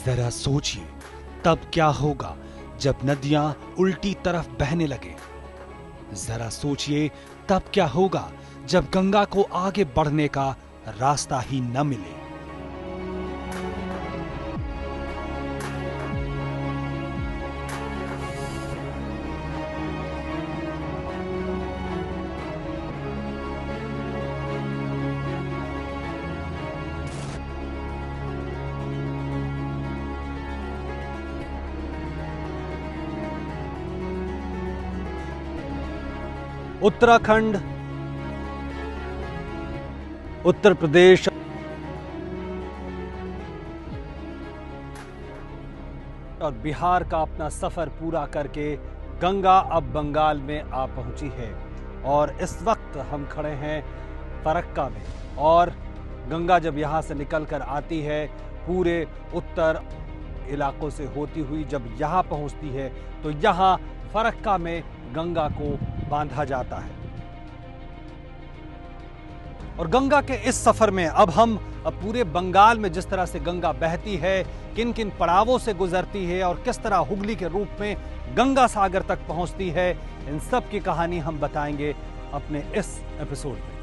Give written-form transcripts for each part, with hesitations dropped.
जरा सोचिए, तब क्या होगा जब नदियां उल्टी तरफ बहने लगे। जरा सोचिए, तब क्या होगा जब गंगा को आगे बढ़ने का रास्ता ही न मिले। उत्तराखंड, उत्तर प्रदेश और बिहार का अपना सफर पूरा करके गंगा अब बंगाल में आ पहुंची है और इस वक्त हम खड़े हैं फरक्का में। और गंगा जब यहां से निकलकर आती है पूरे उत्तर इलाकों से होती हुई जब यहां पहुंचती है तो यहां फरक्का में गंगा को बांधा जाता है। और गंगा के इस सफर में अब हम पूरे बंगाल में जिस तरह से गंगा बहती है, किन किन पड़ावों से गुजरती है और किस तरह हुगली के रूप में गंगा सागर तक पहुंचती है, इन सब की कहानी हम बताएंगे अपने इस एपिसोड में।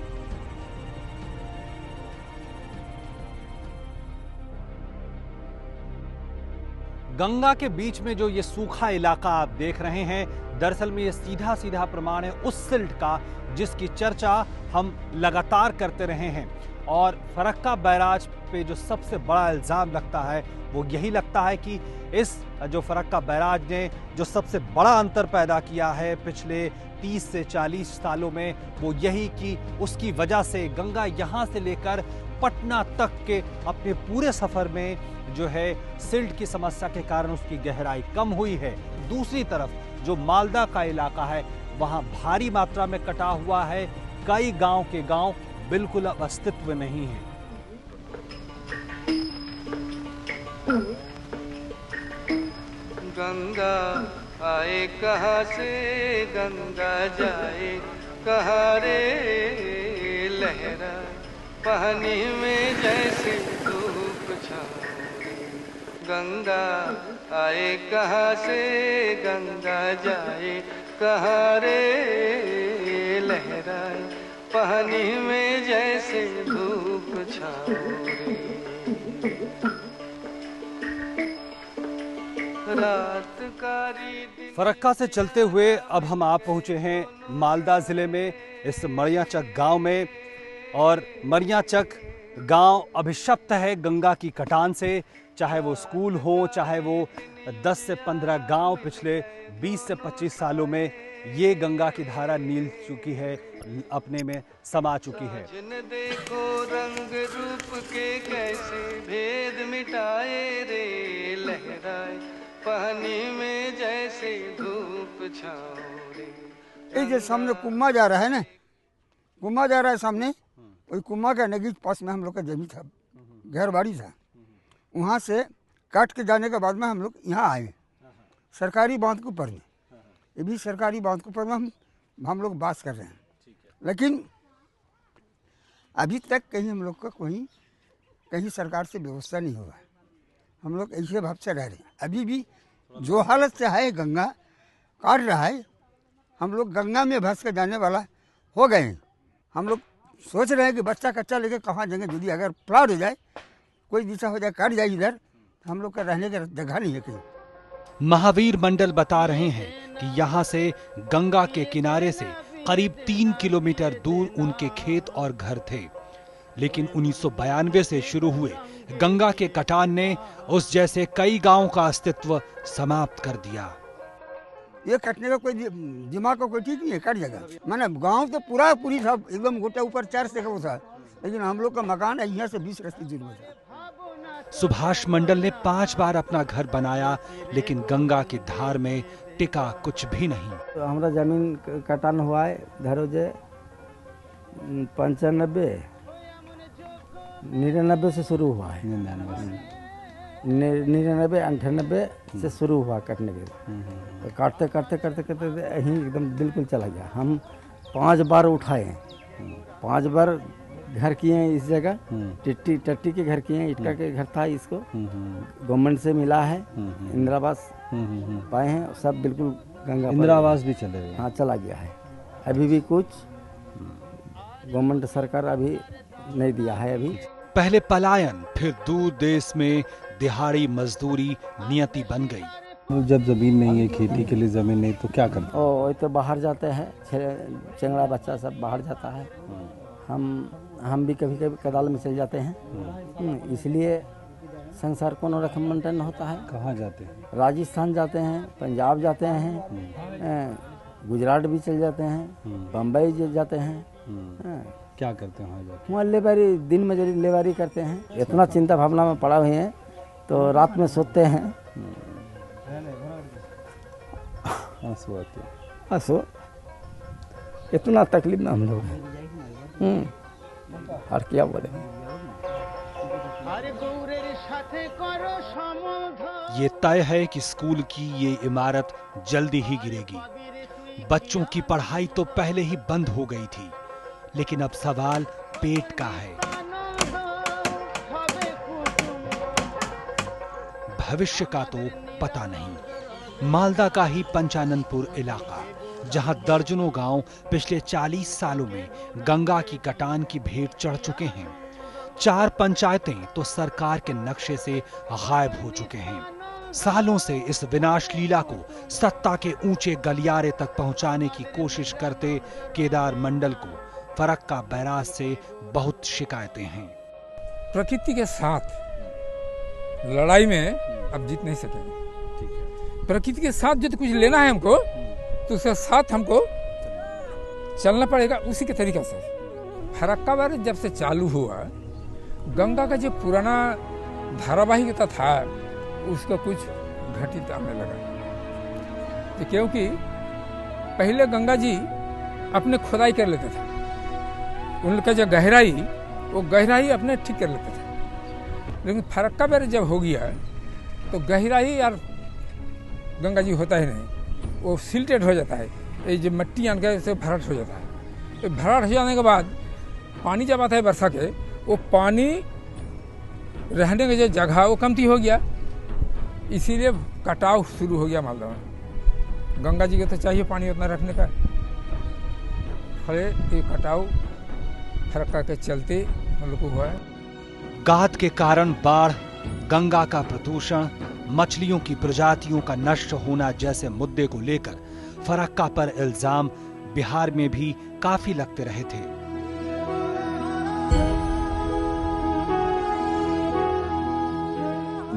गंगा के बीच में जो ये सूखा इलाका आप देख रहे हैं, दरअसल में ये सीधा सीधा प्रमाण है उस सिल्ट का जिसकी चर्चा हम लगातार करते रहे हैं। और फरक्का बैराज पे जो सबसे बड़ा इल्जाम लगता है वो यही लगता है कि इस जो फरक्का बैराज ने जो सबसे बड़ा अंतर पैदा किया है पिछले 30 से 40 सालों में, वो यही कि उसकी वजह से गंगा यहाँ से लेकर पटना तक के अपने पूरे सफर में जो है सिल्ट की समस्या के कारण उसकी गहराई कम हुई है। दूसरी तरफ जो मालदा का इलाका है वहां भारी मात्रा में कटा हुआ है, कई गांव के गांव बिल्कुल अब अस्तित्व नहीं है। गंगा आए कहाँ से, गंगा जाए कहाँ रे, लहरा पानी में जैसे धूप छाओ। गंगा आए कहाँ से, गंगा जाए कहाँ रे, लहराए पानी में जैसे धूप छाओ रे। रात कारी फरक्का से चलते हुए अब हम आ पहुंचे हैं मालदा जिले में इस मरियाचक गांव में। और मरियाचक गांव अभिशप्त है गंगा की कटान से, चाहे वो स्कूल हो, चाहे वो 10 से 15 गांव पिछले 20 से 25 सालों में ये गंगा की धारा नील चुकी है, अपने में समा चुकी है। देखो रंग रूप के कैसे भेद मिटाए रे, लहराए पानी में जैसे धूप छाओ रे। ये जो सामने कुम्मा जा रहा है ना, कुम्मा जा रहा है सामने, वही कुम्मा के नगी पास में हम लोग का जमीन था, घर बाड़ी था। वहाँ से काट के जाने के बाद में हम लोग यहाँ आए सरकारी बांध के ऊपर में। ये भी सरकारी बांध के ऊपर में हम लोग बात कर रहे हैं, लेकिन अभी तक कहीं हम लोग का कहीं सरकार से व्यवस्था नहीं हुआ है। हम लोग ऐसे भाव से रह रहे हैं। अभी भी जो हालत से है गंगा काट रहा है, हम लोग गंगा में भस के जाने वाला हो गए हैं। हम लोग सोच रहे हैं कि बच्चा कच्चा लेके कहाँ जाएंगे, यदि अगर फ्लड हो जाए, कोई दिशा हो जाए, काट जाए इधर, हम लोग का रहने का जगह नहीं है कहीं। महावीर मंडल बता रहे हैं कि यहाँ से गंगा के किनारे से करीब 3 किलोमीटर दूर उनके खेत और घर थे, लेकिन 1992 से शुरू हुए गंगा के कटान ने उस जैसे कई गांवों का अस्तित्व समाप्त कर दिया। ये कटने का कोई दिमाग का कोई ठीक नहीं है, कट जाएगा। मैंने गांव तो पूरी था एकदम गोटा ऊपर 4 से वो था, लेकिन हम लोग का मकान है यहाँ से 20 रस्ते दूर में था। सुभाष मंडल ने 5 बार अपना घर बनाया, लेकिन गंगा की धार में टिका कुछ भी नहीं। तो हमारा जमीन कटान हुआ है धरो जे 95 99 से शुरू हुआ है, 99 98 से शुरू हुआ कटने के। तो काटते करते करते करते यहीं एकदम बिल्कुल चला गया। हम 5 बार उठाए, 5 बार घर किए हैं इस जगह, टट्टी के घर किए हैं, इटका के घर था, इसको गवर्नमेंट से मिला है, इंदिरा आवास पाए हैं, सब बिल्कुल गंगा पर। इंदिरा आवास भी चले गए? हाँ चला गया है, अभी भी कुछ गवर्नमेंट सरकार अभी नहीं दिया है। अभी पहले पलायन, फिर दूर देश में दिहाड़ी मजदूरी नियति बन गई। जब जमीन नहीं है, खेती के लिए जमीन नहीं, तो क्या करते? वही तो बाहर जाते हैं, चंगड़ा बच्चा सब बाहर जाता है, हम भी कभी कभी कदाल में चल जाते हैं, इसलिए संसार को रकम मेंटेन होता है। कहाँ जाते हैं? राजस्थान जाते हैं, पंजाब जाते हैं, गुजरात भी चल जाते हैं, बम्बई जाते हैं। क्या करते हैं वहाँ जाके? वहाँ लेबारी, दिन मजूरी लेबारी करते हैं। इतना चिंता भावना में पड़ा हुए हैं तो रात में सोते हैं, आंसू आते हैं। आंसू, इतना तकलीफ में हम लोग हैं, और क्या बोले। ये तय है कि स्कूल की ये इमारत जल्दी ही गिरेगी। बच्चों की पढ़ाई तो पहले ही बंद हो गई थी, लेकिन अब सवाल पेट का है। भविष्य का तो पता नहीं। मालदा का ही पंचाननपुर इलाका, जहां दर्जनों गांव पिछले 40 सालों में गंगा की कटान की भेंट चढ़ चुके हैं। 4 पंचायतें तो सरकार के नक्शे से गायब हो चुके हैं। सालों से इस विनाश लीला को सत्ता के ऊंचे गलियारे तक पहुंचाने की कोशिश करते केदार मंडल को फरक्का बैराज से बहुत शिकायतें हैं। प्रकृति के साथ लड़ाई में अब जीत नहीं सकेंगे। प्रकृति के साथ जो कुछ लेना है हमको, तो उसके साथ हमको चलना पड़ेगा उसी के तरीके से। फरक्का बैराज जब से चालू हुआ, गंगा का जो पुराना धारावाहिकता था उसका कुछ घटित आने लगा। तो क्योंकि पहले गंगा जी अपने खुदाई कर लेते थे, उनका जो गहराई, वो गहराई अपने ठीक कर लेते थे। लेकिन फरक्का बैराज जब हो गया तो गहराई यार गंगा जी होता ही नहीं, वो सिल्टेड हो जाता है। ये जो मिट्टी आन के से भराट हो जाता है। तो भराट हो जाने के बाद पानी जब आता है वर्षा के, वो पानी रहने की जो जगह वो कमती हो गया, इसीलिए कटाव शुरू हो गया मालदा में। गंगा जी को तो चाहिए पानी उतना रखने का, फले ये कटाव फरक्का के चलते हम लोग को हुआ है। गाद के कारण बाढ़, गंगा का प्रदूषण, मछलियों की प्रजातियों का नष्ट होना जैसे मुद्दे को लेकर फरक्का पर इल्जाम बिहार में भी काफी लगते रहे थे।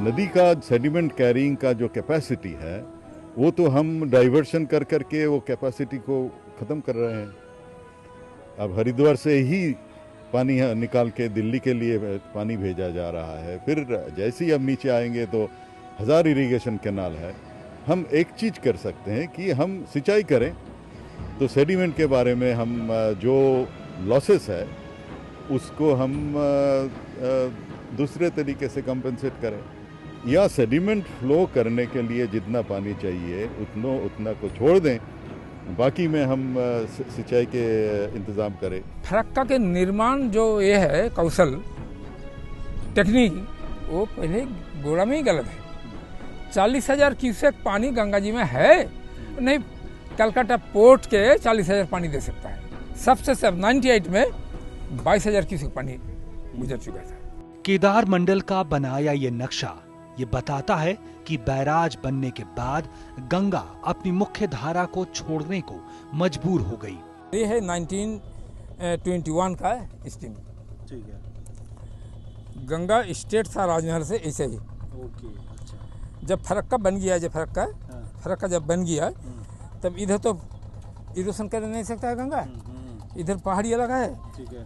नदी का सेडिमेंट कैरिंग का जो कैपेसिटी है, वो तो हम डाइवर्शन कर करके वो कैपेसिटी को ख़त्म कर रहे हैं। अब हरिद्वार से ही पानी निकाल के दिल्ली के लिए पानी भेजा जा रहा है। फिर जैसे ही हम नीचे आएंगे तो 1000 इरिगेशन कैनाल है। हम एक चीज़ कर सकते हैं कि हम सिंचाई करें, तो सेडिमेंट के बारे में हम जो लॉसेस है उसको हम दूसरे तरीके से कंपनसेट करें, या सेडिमेंट फ्लो करने के लिए जितना पानी चाहिए उतना को छोड़ दें, बाकी में हम सिंचाई के इंतज़ाम करें। फरक्का के निर्माण जो ये है कौशल टेक्निक, वो पहले गोड़ा में ही गलत है। 40,000 क्यूसेक पानी गंगा जी में है नहीं, कलकत्ता पोर्ट के 40,000 पानी दे सकता है। सबसे सब 98 में 22,000 क्यूसेक पानी गुजर चुका था। केदार मंडल का बनाया ये नक्शा ये बताता है कि बैराज बनने के बाद गंगा अपनी मुख्य धारा को छोड़ने को मजबूर हो गई। ये है 1921 का स्कीम। ठीक है। गंगा स्टेट था राजमहल से ऐसे ही। ओके, अच्छा। जब फरक्का बन गया, फरक्का जब बन गया, तब इधर तो इरोशन कर नहीं सकता है गंगा, इधर पहाड़ी अलग है।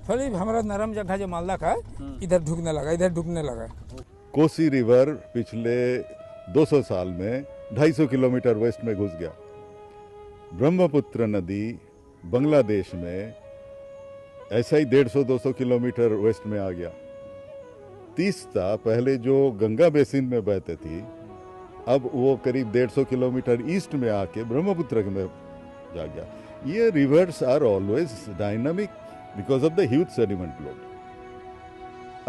फिर हमारा नरम जगह जो मालदा का, इधर ढुकने लगा। कोसी रिवर पिछले 200 साल में 250 किलोमीटर वेस्ट में घुस गया। ब्रह्मपुत्र नदी बांग्लादेश में ऐसा ही 150-200 किलोमीटर वेस्ट में आ गया। तीस्ता पहले जो गंगा बेसिन में बहते थी, अब वो करीब 150 किलोमीटर ईस्ट में आके ब्रह्मपुत्र में जा गया। ये rivers are always dynamic because of the huge sediment load.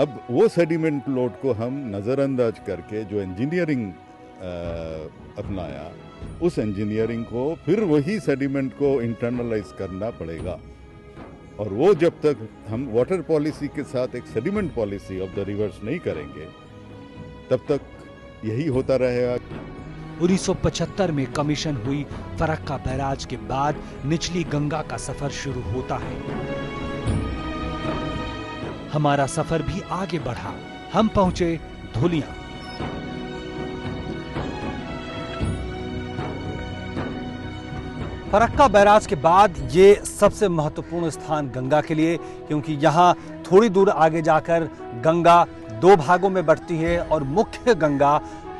अब वो सेडिमेंट लोड को हम नज़रअंदाज करके जो इंजीनियरिंग अपनाया, उस इंजीनियरिंग को फिर वही सेडिमेंट को इंटरनलाइज करना पड़ेगा। और वो जब तक हम वाटर पॉलिसी के साथ एक sediment policy of the reverse नहीं करेंगे, तब तक यही होता रहेगा। 1975 में कमीशन हुई फरक्का बैराज के बाद निचली गंगा का सफर शुरू होता है। हमारा सफर भी आगे बढ़ा। हम पहुंचे धुलिया। फरक्का बैराज के बाद ये सबसे महत्वपूर्ण स्थान गंगा के लिए, क्योंकि यहाँ थोड़ी दूर आगे जाकर गंगा दो भागों में बंटती है और मुख्य गंगा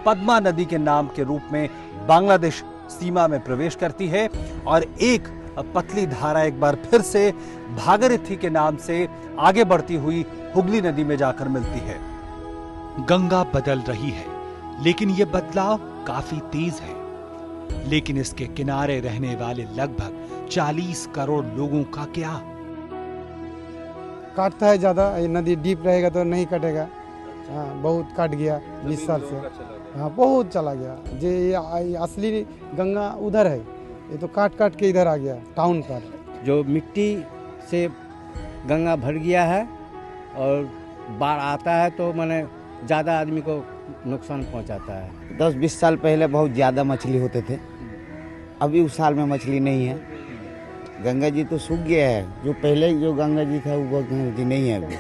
पद्मा नदी के नाम के रूप में बांग्लादेश सीमा में प्रवेश करती है और एक पतली धारा एक बार फिर से भागीरथी के नाम से आगे बढ़ती हुई हुगली नदी में जाकर मिलती है। गंगा बदल रही है, लेकिन यह बदलाव काफी तेज है। लेकिन इसके किनारे रहने वाले लगभग 40 करोड़ लोगों का क्या? काटता है ज्यादा, ये नदी डीप रहेगा तो नहीं कटेगा। हाँ, बहुत काट गया 20 साल से। हाँ, बहुत चला गया। ये असली गंगा उधर है, ये तो काट काट के इधर आ गया टाउन पर। जो मिट्टी से गंगा भर गया है और बाढ़ आता है तो माने ज़्यादा आदमी को नुकसान पहुंचाता है। 10-20 साल पहले बहुत ज़्यादा मछली होते थे, अभी उस साल में मछली नहीं है। गंगा जी तो सूख गया है, जो पहले जो गंगा जी था वो गंगा जी नहीं है अभी।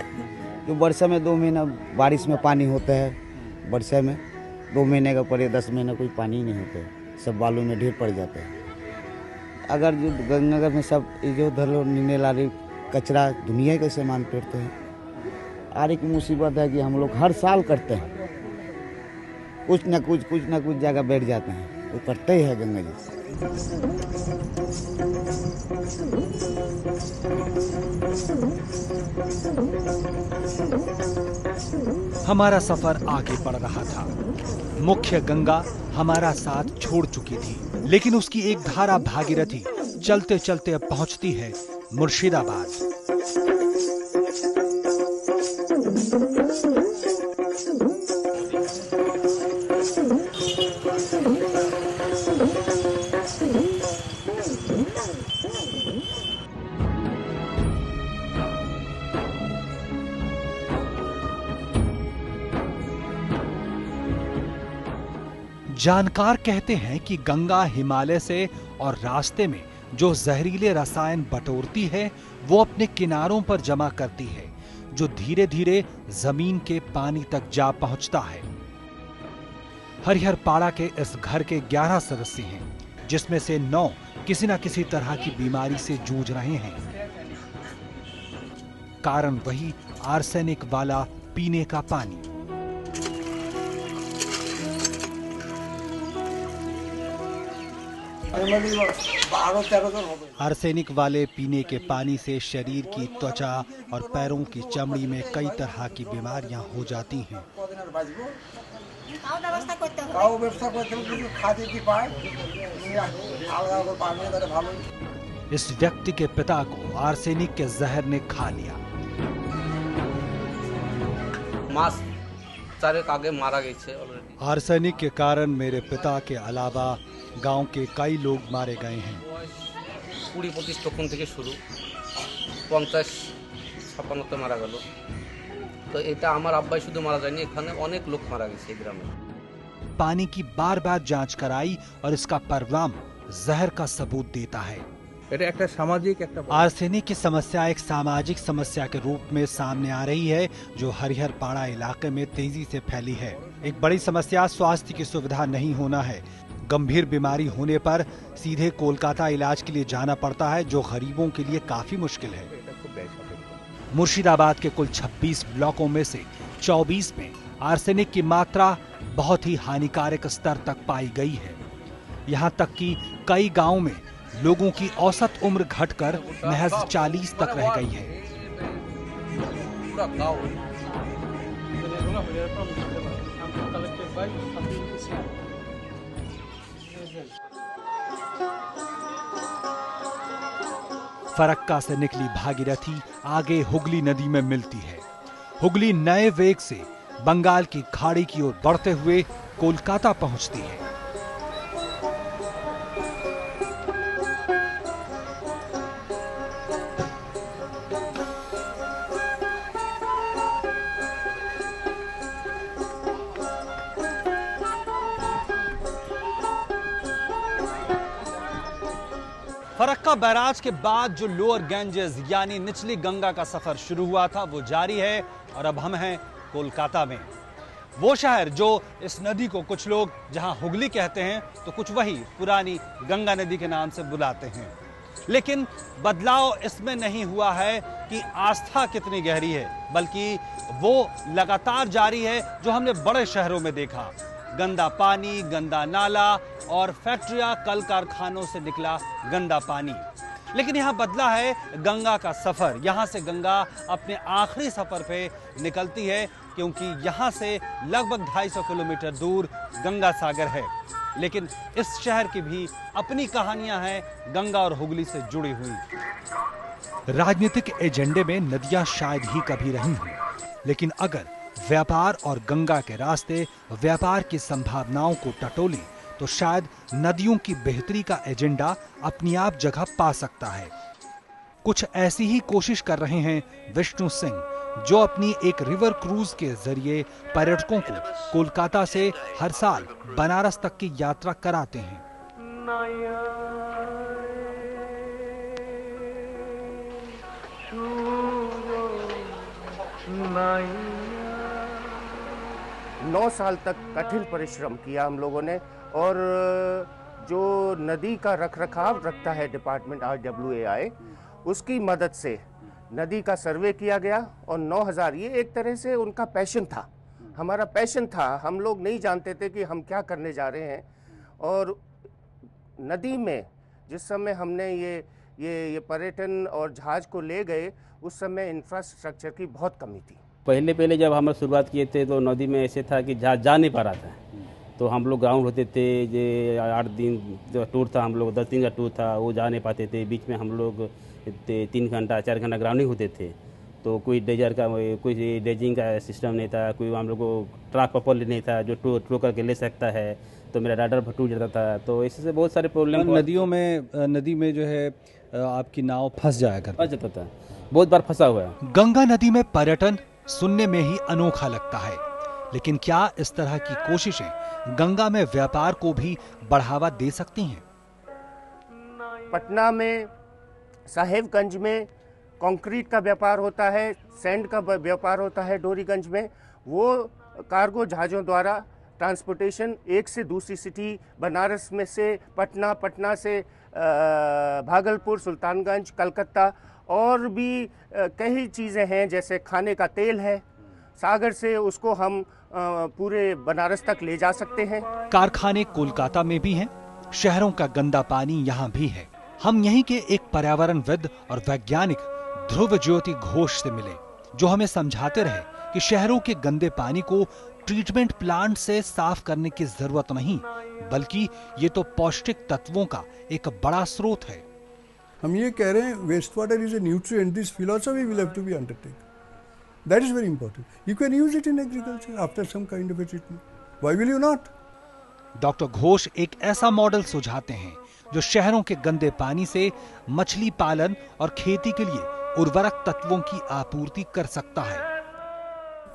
जो वर्षा में 2 महीना बारिश में पानी होता है, वर्षा में 2 महीने का पड़े 10 महीना कोई पानी नहीं होता है, सब बालू में ढेर पड़ जाता है। अगर जो गंगा में सब जो धरलो नीने लारी कचरा दुनिया के सामान पेड़ते हैं। और एक मुसीबत है कि हम लोग हर साल करते हैं, कुछ न कुछ जगह बैठ जाते हैं, वो करते ही है गंगा जी। हमारा सफर आगे बढ़ रहा था। मुख्य गंगा हमारा साथ छोड़ चुकी थी, लेकिन उसकी एक धारा भागीरथी चलते चलते अब पहुंचती है मुर्शिदाबाद। जानकार कहते हैं कि गंगा हिमालय से और रास्ते में जो जहरीले रसायन बटोरती है वो अपने किनारों पर जमा करती है, जो धीरे धीरे जमीन के पानी तक जा पहुंचता है। हरिहर पाड़ा के इस घर के 11 सदस्य हैं, जिसमें से 9 किसी न किसी तरह की बीमारी से जूझ रहे हैं। कारण वही आर्सेनिक वाला पीने का पानी। आर्सेनिक वाले पीने के पानी से शरीर की त्वचा और पैरों की चमड़ी में कई तरह की बीमारियां हो जाती हैं। इस व्यक्ति के पिता को आर्सेनिक के जहर ने खा लिया। मास चारे आगे मारा गया ऑलरेडी। आर्सेनिक के कारण मेरे पिता के अलावा गांव के कई लोग मारे गए हैं। 20-25 তখন থেকে শুরু 50-56 মারা গেল। তো এটা আমার আব্বাই শুধু মারা যায়নি, এখানে অনেক লোক মারা গেছে গ্রামে। पानी की बार बार जांच कराई और इसका परिणाम जहर का सबूत देता है। आर्सेनिक की समस्या एक सामाजिक समस्या के रूप में सामने आ रही है, जो हरिहर पाड़ा इलाके में तेजी से फैली है। एक बड़ी समस्या स्वास्थ्य की सुविधा नहीं होना है। गंभीर बीमारी होने पर सीधे कोलकाता इलाज के लिए जाना पड़ता है, जो गरीबों के लिए काफी मुश्किल है। मुर्शिदाबाद के कुल 26 ब्लॉकों में से 24 में आर्सेनिक की मात्रा बहुत ही हानिकारक स्तर तक पाई गई है। यहाँ तक कि कई गांवों में लोगों की औसत उम्र घटकर महज 40 तक रह गई है। फरक्का से निकली भागीरथी आगे हुगली नदी में मिलती है। हुगली नए वेग से बंगाल की खाड़ी की ओर बढ़ते हुए कोलकाता पहुंचती है। फरक्का बैराज के बाद जो लोअर गैंजेस यानी निचली गंगा का सफर शुरू हुआ था वो जारी है और अब हम हैं कोलकाता में। वो शहर जो इस नदी को कुछ लोग जहां हुगली कहते हैं तो कुछ वही पुरानी गंगा नदी के नाम से बुलाते हैं। लेकिन बदलाव इसमें नहीं हुआ है कि आस्था कितनी गहरी है, बल्कि वो लगातार जारी है जो हमने बड़े शहरों में देखा। गंदा पानी, गंदा नाला और फैक्ट्रियां, कल कारखानों से निकला गंदा पानी। लेकिन यहां बदला है गंगा का सफर। यहां से गंगा अपने आखिरी सफर पे निकलती है, क्योंकि यहां से लगभग 250 किलोमीटर दूर गंगा सागर है। लेकिन इस शहर की भी अपनी कहानियां हैं गंगा और हुगली से जुड़ी हुई। राजनीतिक एजेंडे में नदियां शायद ही कभी रही हों, लेकिन अगर व्यापार और गंगा के रास्ते व्यापार की संभावनाओं को टटोले तो शायद नदियों की बेहतरी का एजेंडा अपनी आप जगह पा सकता है। कुछ ऐसी ही कोशिश कर रहे हैं विष्णु सिंह, जो अपनी एक रिवर क्रूज के जरिए पर्यटकों को कोलकाता से हर साल बनारस तक की यात्रा कराते हैं। 9 साल तक कठिन परिश्रम किया हम लोगों ने, और जो नदी का रखरखाव रखता है डिपार्टमेंट RWAI, उसकी मदद से नदी का सर्वे किया गया और 9000, ये एक तरह से उनका पैशन था, हमारा पैशन था। हम लोग नहीं जानते थे कि हम क्या करने जा रहे हैं। और नदी में जिस समय हमने ये पर्यटन और जहाज को ले गए, उस समय इंफ्रास्ट्रक्चर की बहुत कमी थी। पहले जब हम शुरुआत किए थे तो नदी में ऐसे था कि जहाज जा नहीं पा रहा था, तो हम लोग ग्राउंड होते थे, ये 8 दिन जो टूर था, हम लोग 10 दिन का टूर था, वो जा नहीं पाते थे। बीच में हम लोग 3 घंटा 4 घंटा ग्राउंडिंग होते थे, तो कोई डेजर का कोई डेजिंग का सिस्टम नहीं था, कोई हम लोग को ट्रक प्रॉपर्ली नहीं था जो टो करके ले सकता है, तो मेरा राडर टूट जाता था। तो इससे बहुत सारे प्रॉब्लम। नदी में जो है आपकी नाव फंस जाता था, बहुत बार फंसा हुआ है। गंगा नदी में पर्यटन सुनने में ही अनोखा लगता है, लेकिन क्या इस तरह की कोशिशें गंगा में व्यापार को भी बढ़ावा दे सकती हैं? पटना में, साहेबगंज में कंक्रीट का व्यापार होता है, सैंड का व्यापार होता है। डोरीगंज में वो कार्गो जहाज़ों द्वारा ट्रांसपोर्टेशन एक से दूसरी सिटी, बनारस में से पटना, पटना से भागलपुर, सुल्तानगंज, कलकत्ता, और भी कई चीज़ें हैं, जैसे खाने का तेल है, सागर से उसको हम पूरे बनारस तक ले जा सकते हैं। कारखाने कोलकाता में भी हैं, शहरों का गंदा पानी यहाँ भी है। हम यहीं के एक पर्यावरणविद और वैज्ञानिक ध्रुव ज्योति घोष से मिले, जो हमें समझाते रहे कि शहरों के गंदे पानी को ट्रीटमेंट प्लांट से साफ करने की जरूरत नहीं, बल्कि ये तो पौष्टिक तत्वों का एक बड़ा स्रोत है। हम ये कह रहे हैं waste water is a nutrient, this philosophy will have to be undertaken, that is very important. You can use it in agriculture after some kind of a treatment, why will you not? Doctor Ghosh एक ऐसा model सुझाते हैं जो शहरों के गंदे पानी से मछली पालन और खेती के लिए उर्वरक तत्वों की आपूर्ति कर सकता है।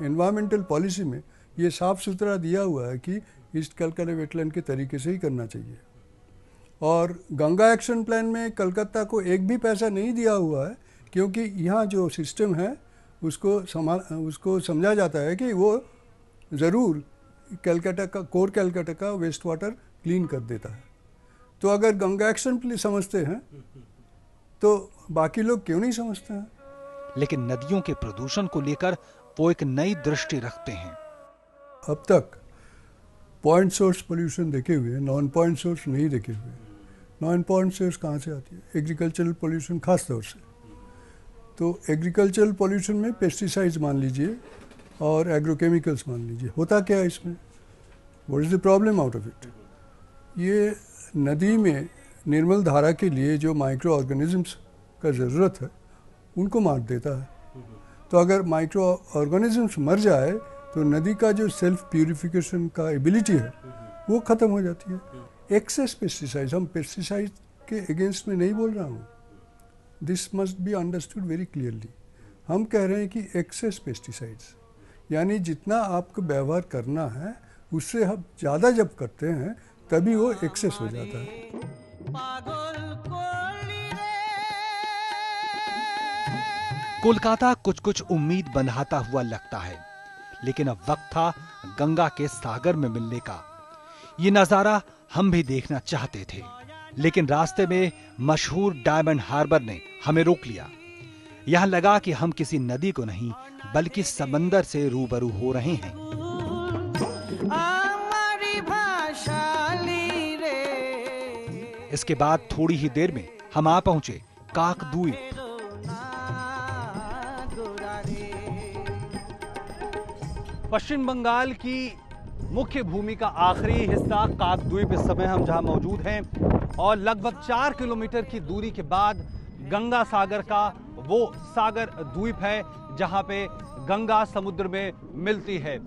एनवायरमेंटल पॉलिसी में ये साफ सुथरा दिया हुआ है कि ईस्ट कलकत्ता वेटलैंड के तरीके से ही करना चाहिए, और गंगा एक्शन प्लान में कलकत्ता को एक भी पैसा नहीं दिया हुआ है, क्योंकि यहाँ जो सिस्टम है उसको समझा जाता है कि वो ज़रूर कलकत्ता का कोर कलकत्ता का वेस्ट वाटर क्लीन कर देता है। तो अगर गंगा एक्शन प्लान समझते हैं तो बाकी लोग क्यों नहीं समझते हैं? लेकिन नदियों के प्रदूषण को लेकर वो एक नई दृष्टि रखते हैं। अब तक पॉइंट सोर्स पोल्यूशन देखे हुए, नॉन पॉइंट सोर्स नहीं देखे हुए। नॉन पॉइंट सोर्स कहाँ से आती है? एग्रीकल्चरल पोल्यूशन खास तौर से। तो एग्रीकल्चरल पोल्यूशन में पेस्टिसाइड्स मान लीजिए और एग्रोकेमिकल्स मान लीजिए। होता क्या है इसमें? What is the problem out of it? ये नदी में निर्मल धारा के लिए जो माइक्रो ऑर्गेनिजम्स का ज़रूरत है उनको मार देता है। तो अगर माइक्रो ऑर्गेनिजम्स मर जाए तो नदी का जो सेल्फ प्यूरिफिकेशन का एबिलिटी है वो ख़त्म हो जाती है। एक्सेस पेस्टिसाइड्स, हम पेस्टिसाइड के अगेंस्ट में नहीं बोल रहा हूँ, this must be understood very clearly. हम कह रहे हैं कि एक्सेस पेस्टिसाइड्स यानी जितना आपको व्यवहार करना है उससे हम ज़्यादा जब करते हैं तभी वो एक्सेस हो जाता है। कोलकाता कुछ कुछ उम्मीद बंधाता हुआ लगता है, लेकिन अब वक्त था गंगा के सागर में मिलने का। ये नजारा हम भी देखना चाहते थे, लेकिन रास्ते में मशहूर डायमंड हार्बर ने हमें रोक लिया। यहां लगा कि हम किसी नदी को नहीं बल्कि समंदर से रूबरू हो रहे हैं। इसके बाद थोड़ी ही देर में हम आ पहुंचे काकद्वीप। पश्चिम बंगाल की मुख्य भूमि का आखिरी हिस्सा काकद्वीप इस समय हम जहां मौजूद हैं, और लगभग 4 किलोमीटर की दूरी के बाद गंगा सागर का वो सागर द्वीप है जहां पे गंगा समुद्र में मिलती है।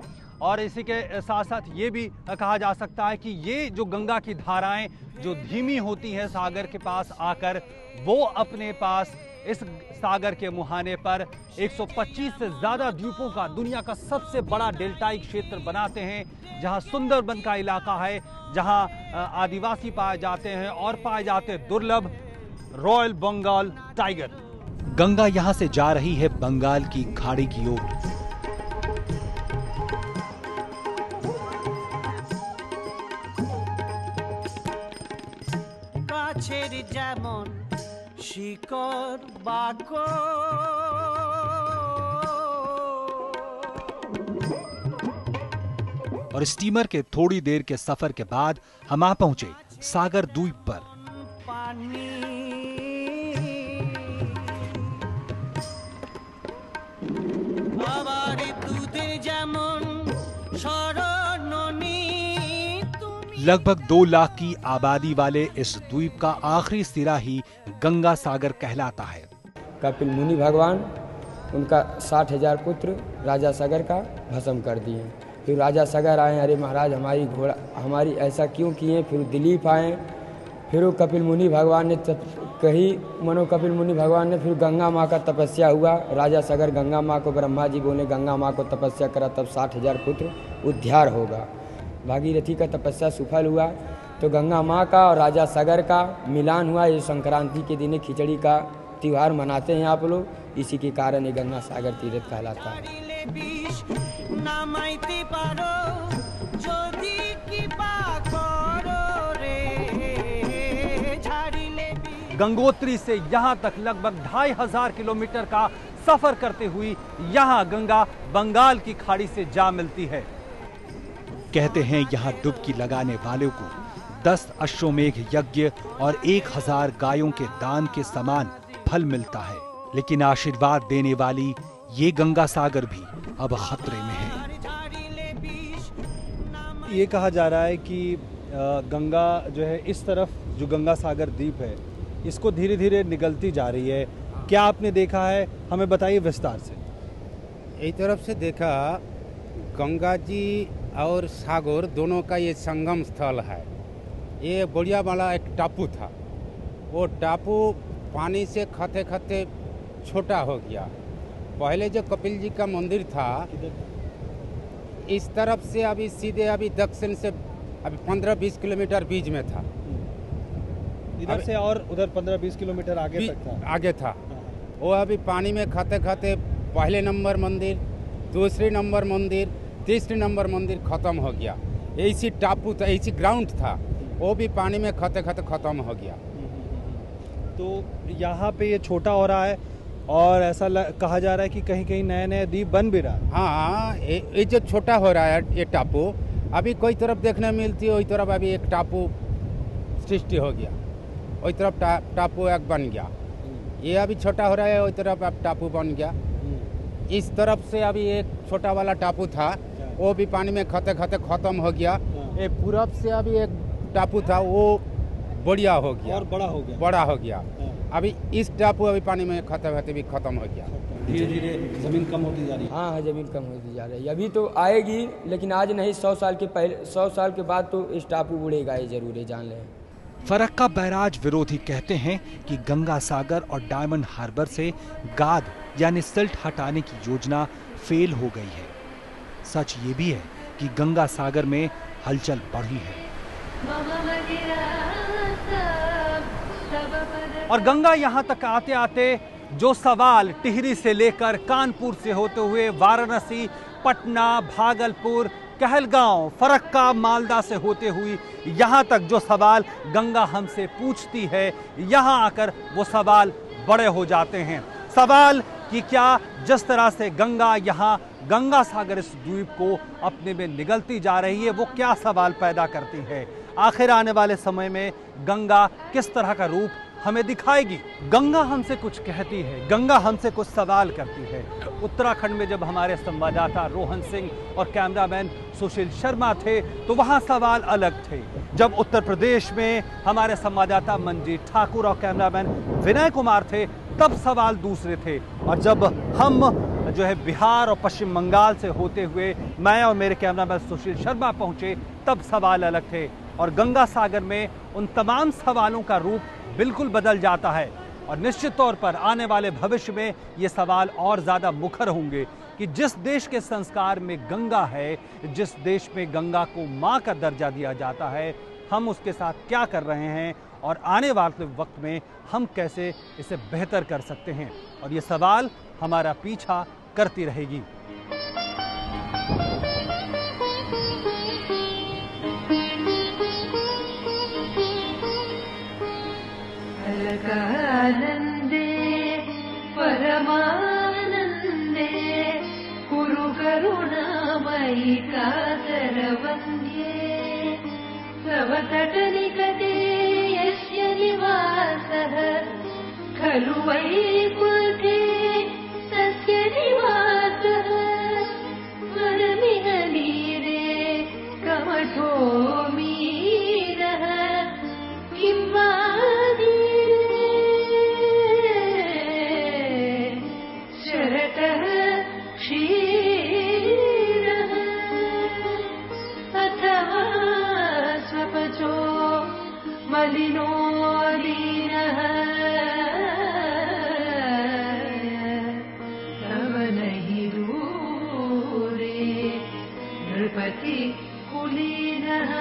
और इसी के साथ साथ ये भी कहा जा सकता है कि ये जो गंगा की धाराएं जो धीमी होती हैं सागर के पास आकर, वो अपने पास इस सागर के मुहाने पर 125 से ज्यादा द्वीपों का दुनिया का सबसे बड़ा डेल्टाई क्षेत्र बनाते हैं, जहां सुंदरबन का इलाका है, जहां आदिवासी पाए जाते हैं और पाए जाते दुर्लभ रॉयल बंगाल टाइगर। गंगा यहां से जा रही है बंगाल की खाड़ी की ओर। शिकर बाको और स्टीमर के थोड़ी देर के सफर के बाद हम आ पहुंचे सागर द्वीप पर। लगभग 2 लाख की आबादी वाले इस द्वीप का आखिरी सिरा ही गंगा सागर कहलाता है। कपिल मुनि भगवान उनका 60,000 पुत्र राजा सागर का भस्म कर दिए। फिर राजा सागर आए, अरे महाराज हमारी घोड़ा हमारी ऐसा क्यों किए। फिर दिलीप आए, फिर वो कपिल मुनि भगवान ने कपिल मुनि भगवान ने फिर गंगा माँ का तपस्या हुआ। राजा सागर गंगा माँ को ब्रह्मा जी बोले गंगा माँ को तपस्या करा तब 60,000 पुत्र उद्धार होगा। भागीरथी का तपस्या सफल हुआ तो गंगा माँ का और राजा सागर का मिलान हुआ। ये संक्रांति के दिन खिचड़ी का त्योहार मनाते हैं आप लोग, इसी के कारण ये गंगा सागर तीर्थ कहलाता है। गंगोत्री से यहाँ तक लगभग 2500 किलोमीटर का सफर करते हुए यहाँ गंगा बंगाल की खाड़ी से जा मिलती है। कहते हैं यहाँ डुबकी लगाने वालों को 10 अश्वमेघ यज्ञ और 1000 गायों के दान के समान फल मिलता है, लेकिन आशीर्वाद देने वाली ये गंगा सागर भी अब खतरे में है। ये कहा जा रहा है कि गंगा जो है इस तरफ जो गंगा सागर द्वीप है इसको धीरे धीरे निगलती जा रही है, क्या आपने देखा है? हमें बताइए विस्तार से। एक तरफ से देखा गंगा जी और सागर दोनों का ये संगम स्थल है। ये बढ़िया वाला एक टापू था, वो टापू पानी से खाते खाते छोटा हो गया। पहले जो कपिल जी का मंदिर था इस तरफ से अभी सीधे अभी दक्षिण से अभी 15-20 किलोमीटर बीच में था, इधर से और उधर 15-20 किलोमीटर आगे था। वो अभी पानी में खाते खाते पहले नंबर मंदिर, दूसरे नंबर मंदिर, तीसरे नंबर मंदिर खत्म हो गया। ऐसी टापू था, ऐसी ग्राउंड था, वो भी पानी में खाते खाते खत्म हो गया। तो यहाँ पे ये छोटा हो रहा है और ऐसा कहा जा रहा है कि कहीं कहीं नए नए द्वीप बन भी रहा है। हाँ, ये जो छोटा हो रहा है ये टापू अभी कोई तरफ देखने मिलती है, वही तरफ अभी एक टापू सृष्टि हो गया, वही तरफ टापू एक बन गया। ये अभी छोटा हो रहा है, वही तरफ अब टापू बन गया। इस तरफ से अभी एक छोटा वाला टापू था, वो भी पानी में खाते खाते खत्म हो गया। ये पूरब से अभी एक टापू था, वो बढ़िया हो गया और बड़ा हो गया। अभी इस टापू अभी पानी में खाते खाते भी खत्म हो गया। धीरे धीरे ज़मीन कम होती जा रही है। हाँ, ज़मीन कम होती जा रही है। अभी तो आएगी, लेकिन आज नहीं, 100 साल के पहले, 100 साल के बाद तो इस टापू उड़ेगा, ये जरूर है, जान लें। फरक्का बैराज विरोधी कहते हैं कि गंगा सागर और डायमंड हार्बर से गाद यानी सिल्ट हटाने की योजना फेल हो गई है। सच ये भी है कि गंगा सागर में हलचल बढ़ी है और गंगा यहाँ तक आते आते जो सवाल टिहरी से लेकर कानपुर से होते हुए वाराणसी, पटना, भागलपुर, कहलगांव, फरक्का, मालदा से होते हुई यहाँ तक जो सवाल गंगा हमसे पूछती है, यहाँ आकर वो सवाल बड़े हो जाते हैं। सवाल कि क्या जिस तरह से गंगा यहाँ गंगा सागर इस द्वीप को अपने में निगलती जा रही है, वो क्या सवाल पैदा करती है। आखिर आने वाले समय में गंगा किस तरह का रूप हमें दिखाएगी। गंगा हमसे कुछ कहती है, गंगा हमसे कुछ सवाल करती है। उत्तराखंड में जब हमारे संवाददाता रोहन सिंह और कैमरामैन सुशील शर्मा थे तो वहां सवाल अलग थे। जब उत्तर प्रदेश में हमारे संवाददाता मंजीत ठाकुर और कैमरामैन विनय कुमार थे तब सवाल दूसरे थे। और जब हम जो है बिहार और पश्चिम बंगाल से होते हुए मैं और मेरे कैमरामैन सुशील शर्मा पहुंचे तब सवाल अलग थे। और गंगा सागर में उन तमाम सवालों का रूप बिल्कुल बदल जाता है और निश्चित तौर पर आने वाले भविष्य में ये सवाल और ज़्यादा मुखर होंगे कि जिस देश के संस्कार में गंगा है, जिस देश में गंगा को माँ का दर्जा दिया जाता है, हम उसके साथ क्या कर रहे हैं और आने वाले वक्त में हम कैसे इसे बेहतर कर सकते हैं। और ये सवाल हमारा पीछा करती रहेगी। अलकानन्दे परमानन्दे कुरु करुणामयि कातरवन्द्ये तव तटनिकटे यस्य निवासः खलु वैकुण्ठे तस्य निवासः वरमिह नीरे कमठो मीनः किं वा क्षीरः अथवा स्वपचो मलिनो लीनः तव नहि दूरे नृपति कुलीनः।